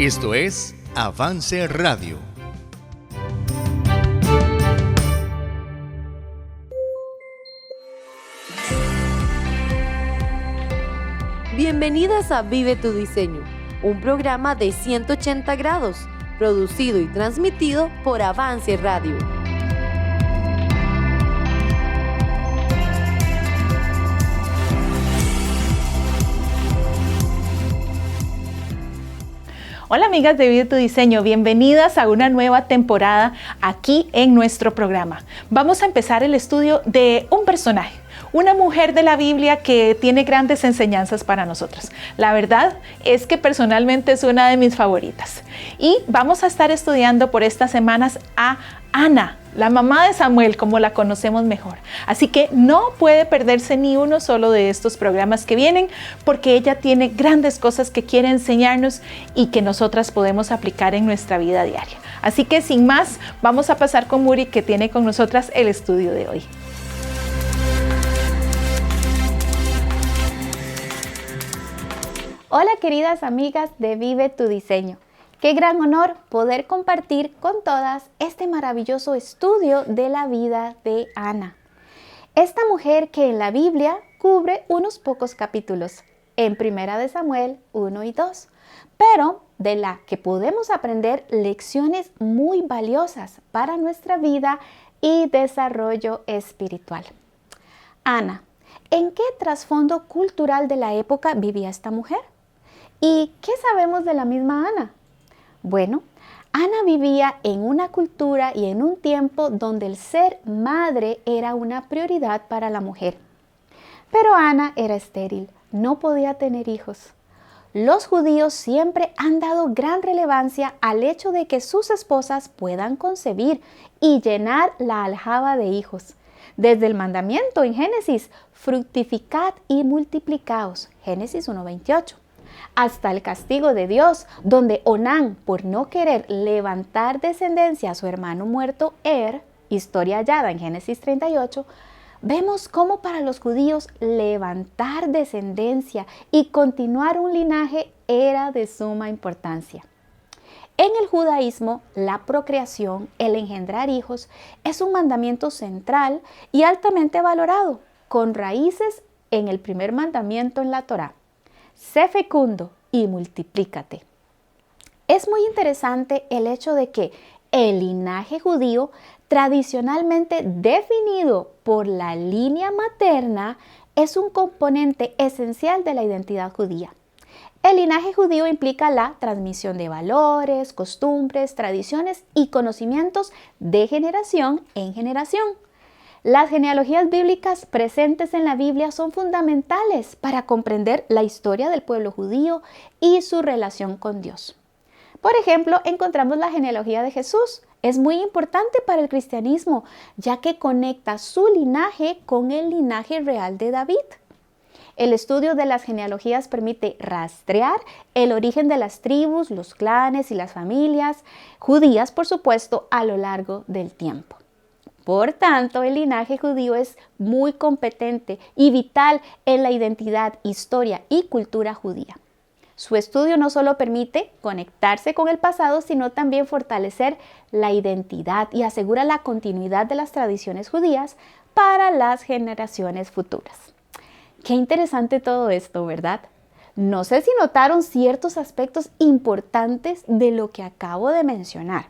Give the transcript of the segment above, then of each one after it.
Esto es Avance Radio. Bienvenidas a Vive tu Diseño, un programa de 180 grados, producido y transmitido por Avance Radio. Hola amigas de Vive tu Diseño, bienvenidas a una nueva temporada aquí en nuestro programa. Vamos a empezar el estudio de un personaje, una mujer de la Biblia que tiene grandes enseñanzas para nosotros. La verdad es que personalmente es una de mis favoritas. Y vamos a estar estudiando por estas semanas a Ana, la mamá de Samuel, como la conocemos mejor. Así que no puede perderse ni uno solo de estos programas que vienen, porque ella tiene grandes cosas que quiere enseñarnos y que nosotras podemos aplicar en nuestra vida diaria. Así que sin más, vamos a pasar con Muri, que tiene con nosotras el estudio de hoy. Hola queridas amigas de Vive tu Diseño. Qué gran honor poder compartir con todas este maravilloso estudio de la vida de Ana. Esta mujer que en la Biblia cubre unos pocos capítulos, en 1 de Samuel 1 y 2, pero de la que podemos aprender lecciones muy valiosas para nuestra vida y desarrollo espiritual. Ana, ¿en qué trasfondo cultural de la época vivía esta mujer? ¿Y qué sabemos de la misma Ana? Bueno, Ana vivía en una cultura y en un tiempo donde el ser madre era una prioridad para la mujer. Pero Ana era estéril, no podía tener hijos. Los judíos siempre han dado gran relevancia al hecho de que sus esposas puedan concebir y llenar la aljaba de hijos. Desde el mandamiento en Génesis, fructificad y multiplicaos, Génesis 1:28. Hasta el castigo de Dios, donde Onán, por no querer levantar descendencia a su hermano muerto historia hallada en Génesis 38, vemos cómo para los judíos levantar descendencia y continuar un linaje era de suma importancia. En el judaísmo, la procreación, el engendrar hijos, es un mandamiento central y altamente valorado, con raíces en el primer mandamiento en la Torá. Sé fecundo y multiplícate. Es muy interesante el hecho de que el linaje judío, tradicionalmente definido por la línea materna, es un componente esencial de la identidad judía. El linaje judío implica la transmisión de valores, costumbres, tradiciones y conocimientos de generación en generación. Las genealogías bíblicas presentes en la Biblia son fundamentales para comprender la historia del pueblo judío y su relación con Dios. Por ejemplo, encontramos la genealogía de Jesús. Es muy importante para el cristianismo, ya que conecta su linaje con el linaje real de David. El estudio de las genealogías permite rastrear el origen de las tribus, los clanes y las familias judías, por supuesto, a lo largo del tiempo. Por tanto, el linaje judío es muy competente y vital en la identidad, historia y cultura judía. Su estudio no solo permite conectarse con el pasado, sino también fortalecer la identidad y asegura la continuidad de las tradiciones judías para las generaciones futuras. Qué interesante todo esto, ¿verdad? No sé si notaron ciertos aspectos importantes de lo que acabo de mencionar.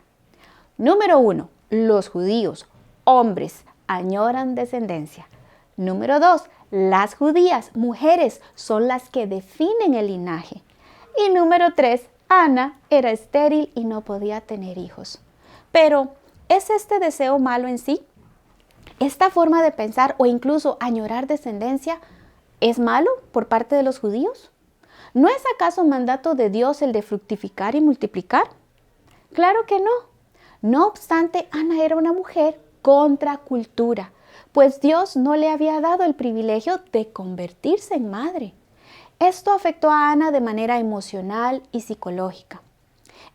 Número 1. Los judíos, hombres, añoran descendencia. Número 2. Las judías, mujeres, son las que definen el linaje. Y número 3. Ana era estéril y no podía tener hijos. Pero, ¿es este deseo malo en sí? ¿Esta forma de pensar o incluso añorar descendencia es malo por parte de los judíos? ¿No es acaso mandato de Dios el de fructificar y multiplicar? Claro que no. No obstante, Ana era una mujer contracultura, pues Dios no le había dado el privilegio de convertirse en madre. Esto afectó a Ana de manera emocional y psicológica.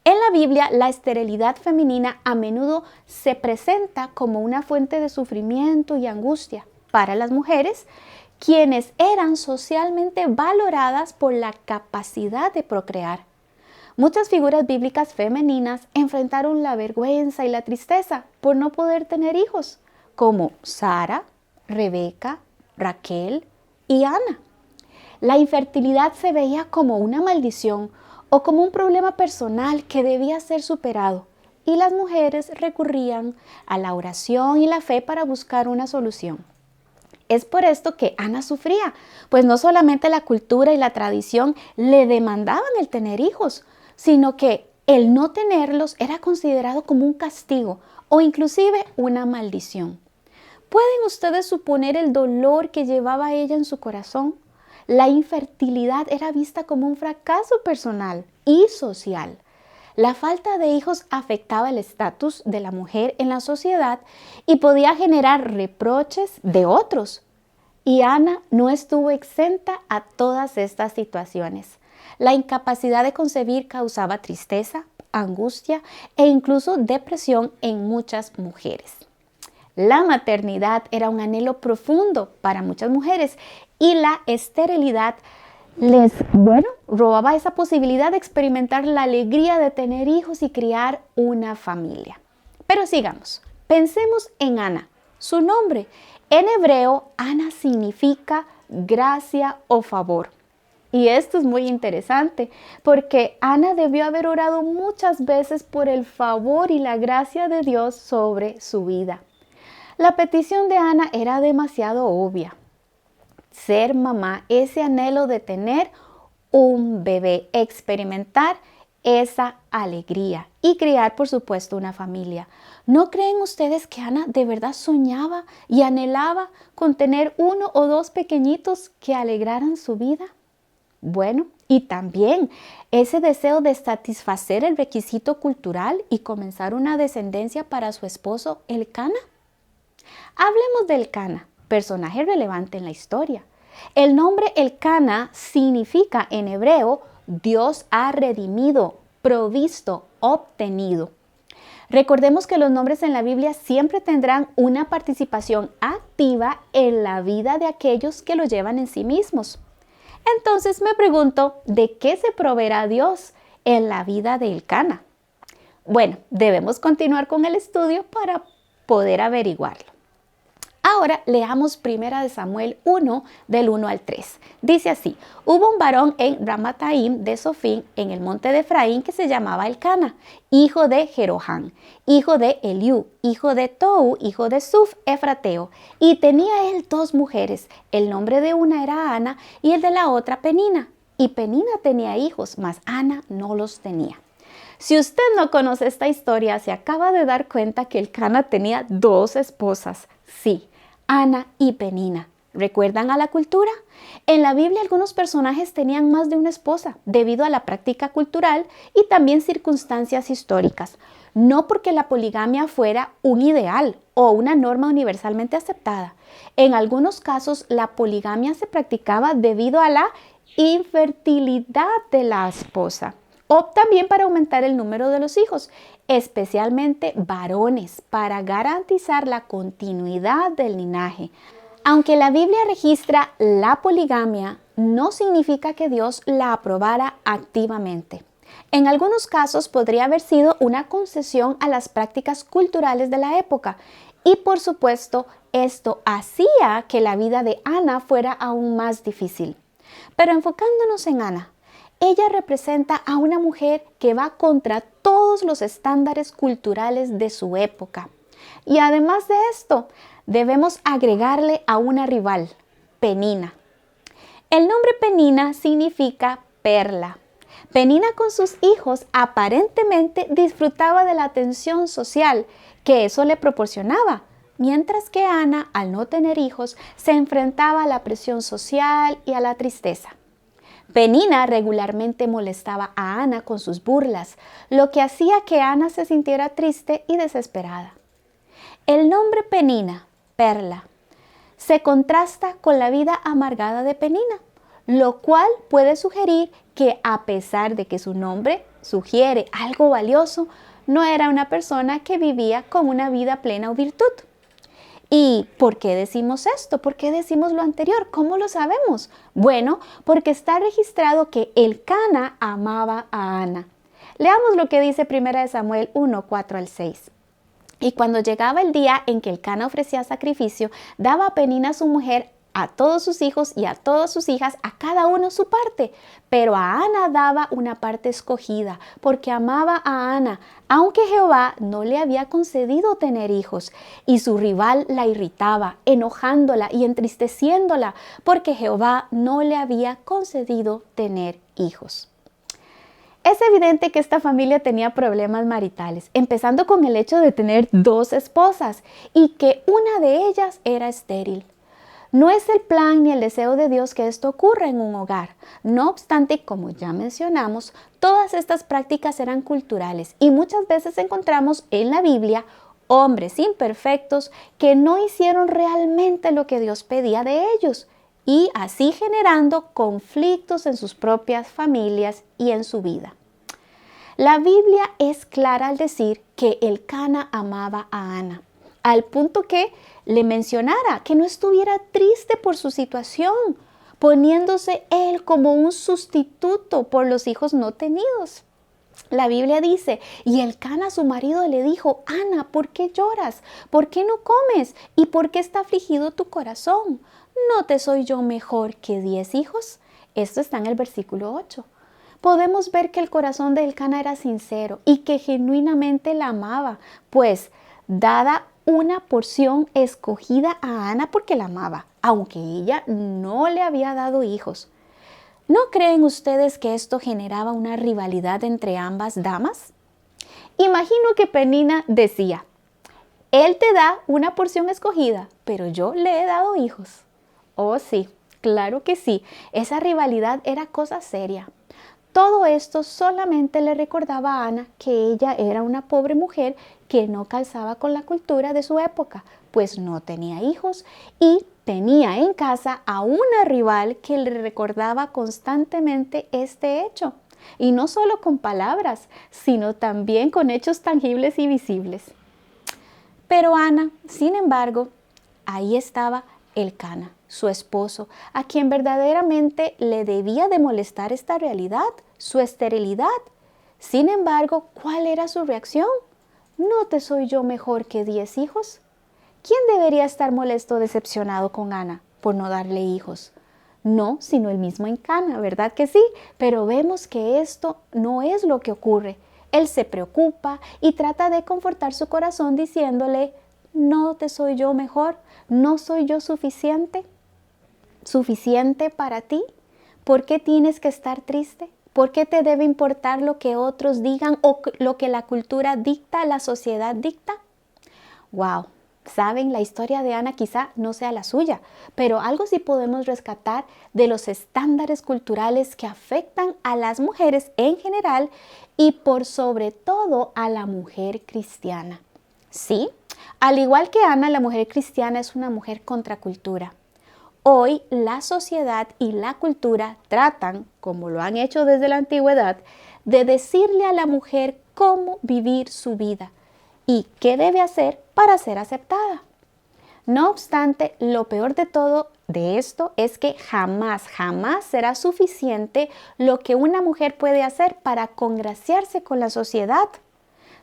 En la Biblia, la esterilidad femenina a menudo se presenta como una fuente de sufrimiento y angustia para las mujeres, quienes eran socialmente valoradas por la capacidad de procrear. Muchas figuras bíblicas femeninas enfrentaron la vergüenza y la tristeza por no poder tener hijos, como Sara, Rebeca, Raquel y Ana. La infertilidad se veía como una maldición o como un problema personal que debía ser superado, y las mujeres recurrían a la oración y la fe para buscar una solución. Es por esto que Ana sufría, pues no solamente la cultura y la tradición le demandaban el tener hijos, sino que el no tenerlos era considerado como un castigo o inclusive una maldición. ¿Pueden ustedes suponer el dolor que llevaba ella en su corazón? La infertilidad era vista como un fracaso personal y social. La falta de hijos afectaba el estatus de la mujer en la sociedad y podía generar reproches de otros. Y Ana no estuvo exenta a todas estas situaciones. La incapacidad de concebir causaba tristeza, angustia e incluso depresión en muchas mujeres. La maternidad era un anhelo profundo para muchas mujeres y la esterilidad les robaba esa posibilidad de experimentar la alegría de tener hijos y criar una familia. Pero sigamos, pensemos en Ana. Su nombre, en hebreo, Ana significa gracia o favor. Y esto es muy interesante porque Ana debió haber orado muchas veces por el favor y la gracia de Dios sobre su vida. La petición de Ana era demasiado obvia. Ser mamá, ese anhelo de tener un bebé, experimentar esa alegría y criar, por supuesto, una familia. ¿No creen ustedes que Ana de verdad soñaba y anhelaba con tener 1 o 2 pequeñitos que alegraran su vida? Bueno, y también ese deseo de satisfacer el requisito cultural y comenzar una descendencia para su esposo Elcana. Hablemos de Elcana, personaje relevante en la historia. El nombre Elcana significa en hebreo Dios ha redimido, provisto, obtenido. Recordemos que los nombres en la Biblia siempre tendrán una participación activa en la vida de aquellos que lo llevan en sí mismos. Entonces me pregunto, ¿de qué se proveerá Dios en la vida de Elcana? Bueno, debemos continuar con el estudio para poder averiguarlo. Ahora leamos 1 Samuel 1, del 1 al 3. Dice así: hubo un varón en Ramataim de Sofín, en el monte de Efraín, que se llamaba Elcana, hijo de Jeroham, hijo de Eliú, hijo de Tou, hijo de Suf, efrateo. Y tenía él 2 mujeres. El nombre de una era Ana y el de la otra Penina. Y Penina tenía hijos, mas Ana no los tenía. Si usted no conoce esta historia, se acaba de dar cuenta que Elcana tenía 2 esposas. Sí, Ana y Penina. ¿Recuerdan a la cultura? En la Biblia algunos personajes tenían más de una esposa debido a la práctica cultural y también circunstancias históricas. No porque la poligamia fuera un ideal o una norma universalmente aceptada. En algunos casos la poligamia se practicaba debido a la infertilidad de la esposa, o también para aumentar el número de los hijos, especialmente varones, para garantizar la continuidad del linaje. Aunque la Biblia registra la poligamia, no significa que Dios la aprobara activamente. En algunos casos podría haber sido una concesión a las prácticas culturales de la época, y por supuesto esto hacía que la vida de Ana fuera aún más difícil. Pero enfocándonos en Ana, ella representa a una mujer que va contra todos los estándares culturales de su época. Y además de esto, debemos agregarle a una rival, Penina. El nombre Penina significa perla. Penina con sus hijos aparentemente disfrutaba de la atención social que eso le proporcionaba, mientras que Ana, al no tener hijos, se enfrentaba a la presión social y a la tristeza. Penina regularmente molestaba a Ana con sus burlas, lo que hacía que Ana se sintiera triste y desesperada. El nombre Penina, perla, se contrasta con la vida amargada de Penina, lo cual puede sugerir que a pesar de que su nombre sugiere algo valioso, no era una persona que vivía con una vida plena o virtud. ¿Y por qué decimos esto? ¿Por qué decimos lo anterior? ¿Cómo lo sabemos? Bueno, porque está registrado que Elcana amaba a Ana. Leamos lo que dice 1 Samuel 1, 4 al 6. Y cuando llegaba el día en que Elcana ofrecía sacrificio, daba a Penina su mujer a todos sus hijos y a todas sus hijas, a cada uno su parte. Pero a Ana daba una parte escogida, porque amaba a Ana, aunque Jehová no le había concedido tener hijos. Y su rival la irritaba, enojándola y entristeciéndola, porque Jehová no le había concedido tener hijos. Es evidente que esta familia tenía problemas maritales, empezando con el hecho de tener 2 esposas y que una de ellas era estéril. No es el plan ni el deseo de Dios que esto ocurra en un hogar. No obstante, como ya mencionamos, todas estas prácticas eran culturales y muchas veces encontramos en la Biblia hombres imperfectos que no hicieron realmente lo que Dios pedía de ellos y así generando conflictos en sus propias familias y en su vida. La Biblia es clara al decir que Elcana amaba a Ana, al punto que le mencionara que no estuviera triste por su situación, poniéndose él como un sustituto por los hijos no tenidos. La Biblia dice, y Elcana su marido le dijo, Ana, ¿por qué lloras? ¿Por qué no comes? ¿Y por qué está afligido tu corazón? ¿No te soy yo mejor que 10 hijos? Esto está en el versículo 8. Podemos ver que el corazón de Elcana era sincero y que genuinamente la amaba, pues dada una porción escogida a Ana porque la amaba, aunque ella no le había dado hijos. ¿No creen ustedes que esto generaba una rivalidad entre ambas damas? Imagino que Penina decía, él te da una porción escogida, pero yo le he dado hijos. Oh sí, claro que sí, esa rivalidad era cosa seria. Todo esto solamente le recordaba a Ana que ella era una pobre mujer que no calzaba con la cultura de su época, pues no tenía hijos y tenía en casa a una rival que le recordaba constantemente este hecho. Y no solo con palabras, sino también con hechos tangibles y visibles. Pero Ana, sin embargo, ahí estaba Elcana, su esposo, a quien verdaderamente le debía de molestar esta realidad, su esterilidad. Sin embargo, ¿cuál era su reacción? ¿No te soy yo mejor que 10 hijos? ¿Quién debería estar molesto o decepcionado con Ana por no darle hijos? No, sino el mismo Elcana, ¿verdad que sí? Pero vemos que esto no es lo que ocurre. Él se preocupa y trata de confortar su corazón diciéndole, ¿no te soy yo mejor? ¿No soy yo suficiente para ti? ¿Por qué tienes que estar triste? ¿Por qué te debe importar lo que otros digan o lo que la cultura dicta, la sociedad dicta? ¡Wow! Saben, la historia de Ana quizá no sea la suya, pero algo sí podemos rescatar de los estándares culturales que afectan a las mujeres en general y por sobre todo a la mujer cristiana. Sí, al igual que Ana, la mujer cristiana es una mujer contracultura. Hoy la sociedad y la cultura tratan, como lo han hecho desde la antigüedad, de decirle a la mujer cómo vivir su vida y qué debe hacer para ser aceptada. No obstante, lo peor de todo de esto es que jamás será suficiente lo que una mujer puede hacer para congraciarse con la sociedad.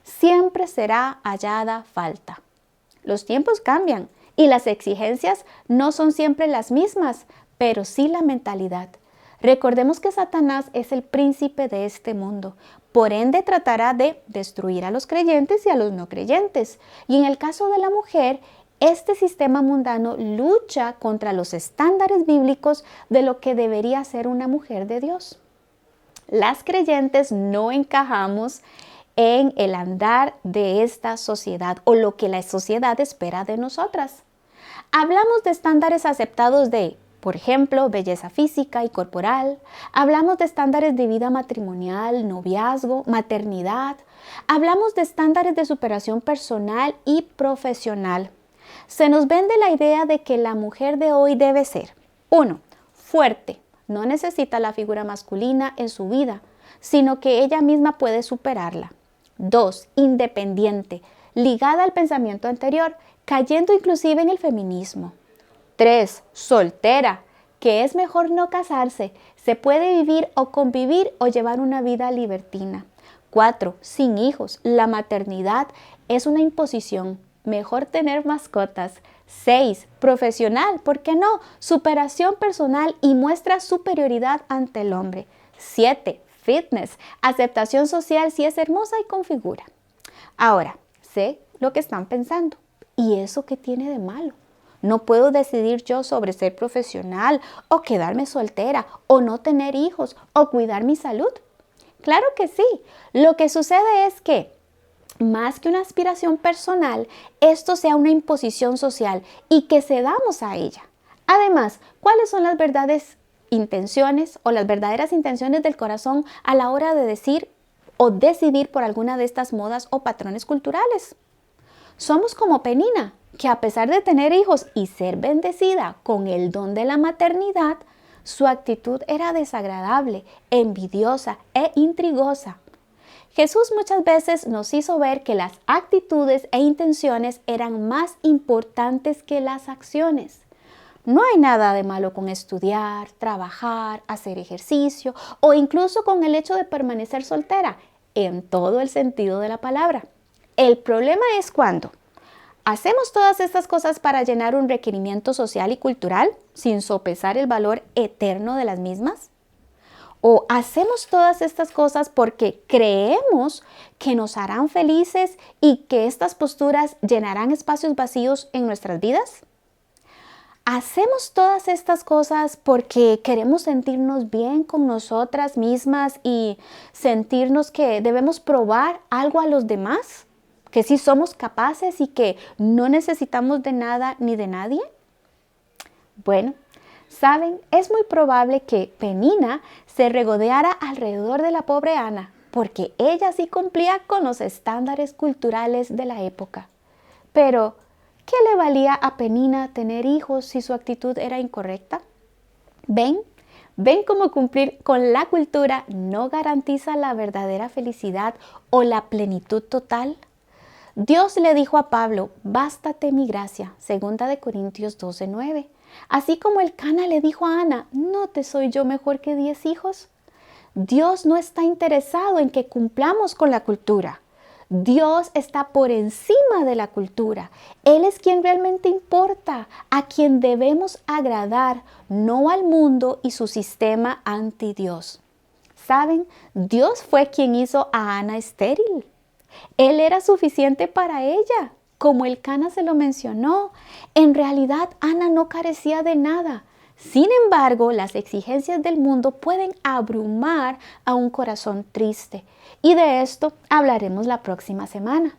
Siempre será hallada falta. Los tiempos cambian y las exigencias no son siempre las mismas, pero sí la mentalidad. Recordemos que Satanás es el príncipe de este mundo. Por ende, tratará de destruir a los creyentes y a los no creyentes. Y en el caso de la mujer, este sistema mundano lucha contra los estándares bíblicos de lo que debería ser una mujer de Dios. Las creyentes no encajamos en el andar de esta sociedad o lo que la sociedad espera de nosotras. Hablamos de estándares aceptados de, por ejemplo, belleza física y corporal. Hablamos de estándares de vida matrimonial, noviazgo, maternidad. Hablamos de estándares de superación personal y profesional. Se nos vende la idea de que la mujer de hoy debe ser 1. Fuerte. No necesita la figura masculina en su vida, sino que ella misma puede superarla. 2. Independiente, ligada al pensamiento anterior, cayendo inclusive en el feminismo. 3. Soltera, que es mejor no casarse, se puede vivir o convivir o llevar una vida libertina. 4. Sin hijos. La maternidad es una imposición. Mejor tener mascotas. 6. Profesional. ¿Por qué no? Superación personal y muestra superioridad ante el hombre. 7. Fitness. Aceptación social si es hermosa y con figura. Ahora, sé lo que están pensando. ¿Y eso qué tiene de malo? ¿No puedo decidir yo sobre ser profesional o quedarme soltera o no tener hijos o cuidar mi salud? Claro que sí. Lo que sucede es que, más que una aspiración personal, esto sea una imposición social y que cedamos a ella. Además, ¿cuáles son las verdaderas intenciones o las verdaderas intenciones del corazón a la hora de decir o decidir por alguna de estas modas o patrones culturales? Somos como Penina, que a pesar de tener hijos y ser bendecida con el don de la maternidad, su actitud era desagradable, envidiosa e intrigosa. Jesús muchas veces nos hizo ver que las actitudes e intenciones eran más importantes que las acciones. No hay nada de malo con estudiar, trabajar, hacer ejercicio o incluso con el hecho de permanecer soltera, en todo el sentido de la palabra. El problema es cuando hacemos todas estas cosas para llenar un requerimiento social y cultural sin sopesar el valor eterno de las mismas. O hacemos todas estas cosas porque creemos que nos harán felices y que estas posturas llenarán espacios vacíos en nuestras vidas. ¿Hacemos todas estas cosas porque queremos sentirnos bien con nosotras mismas y sentirnos que debemos probar algo a los demás? ¿Que sí somos capaces y que no necesitamos de nada ni de nadie? Bueno, ¿saben? Es muy probable que Penina se regodeara alrededor de la pobre Ana porque ella sí cumplía con los estándares culturales de la época. Pero, ¿qué le valía a Penina tener hijos si su actitud era incorrecta? ¿Ven cómo cumplir con la cultura no garantiza la verdadera felicidad o la plenitud total? Dios le dijo a Pablo, bástate mi gracia, 2 Corintios 12:9. Así como el Cana le dijo a Ana, ¿no te soy yo mejor que 10 hijos? Dios no está interesado en que cumplamos con la cultura. Dios está por encima de la cultura. Él es quien realmente importa, a quien debemos agradar, no al mundo y su sistema anti Dios. ¿Saben? Dios fue quien hizo a Ana estéril. Él era suficiente para ella, como el Cana se lo mencionó. En realidad, Ana no carecía de nada. Sin embargo, las exigencias del mundo pueden abrumar a un corazón triste. Y de esto hablaremos la próxima semana.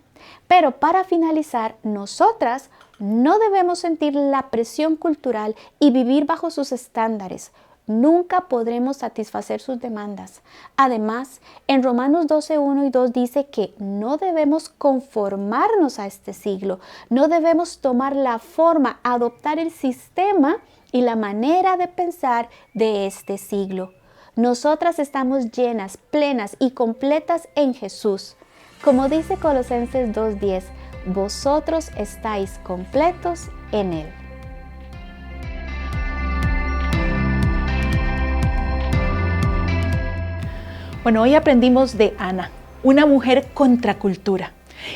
Pero para finalizar, nosotras no debemos sentir la presión cultural y vivir bajo sus estándares. Nunca podremos satisfacer sus demandas. Además, en Romanos 12:1 y 2 dice que no debemos conformarnos a este siglo. No debemos tomar la forma, adoptar el sistema y la manera de pensar de este siglo. Nosotras estamos llenas, plenas y completas en Jesús. Como dice Colosenses 2:10, vosotros estáis completos en Él. Bueno, hoy aprendimos de Ana, una mujer contracultura.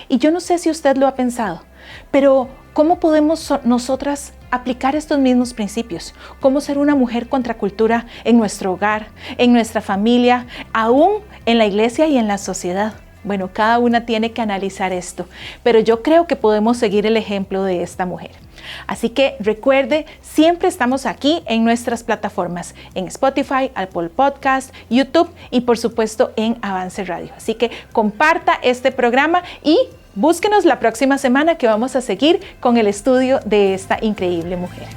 Y yo no sé si usted lo ha pensado, pero ¿cómo podemos nosotras aplicar estos mismos principios? ¿Cómo ser una mujer contracultura en nuestro hogar, en nuestra familia, aún en la iglesia y en la sociedad? Bueno, cada una tiene que analizar esto, pero yo creo que podemos seguir el ejemplo de esta mujer. Así que recuerde, siempre estamos aquí en nuestras plataformas, en Spotify, Apple Podcast, YouTube y por supuesto en Avance Radio. Así que comparta este programa y búsquenos la próxima semana que vamos a seguir con el estudio de esta increíble mujer.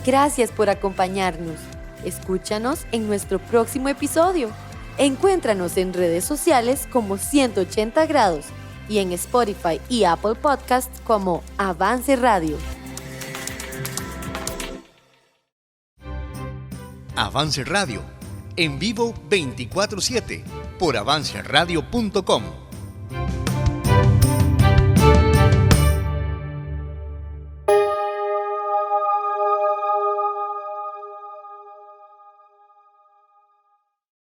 Gracias por acompañarnos. Escúchanos en nuestro próximo episodio. Encuéntranos en redes sociales como 180 grados y en Spotify y Apple Podcasts como Avance Radio. Avance Radio, en vivo 24/7 por avanceradio.com.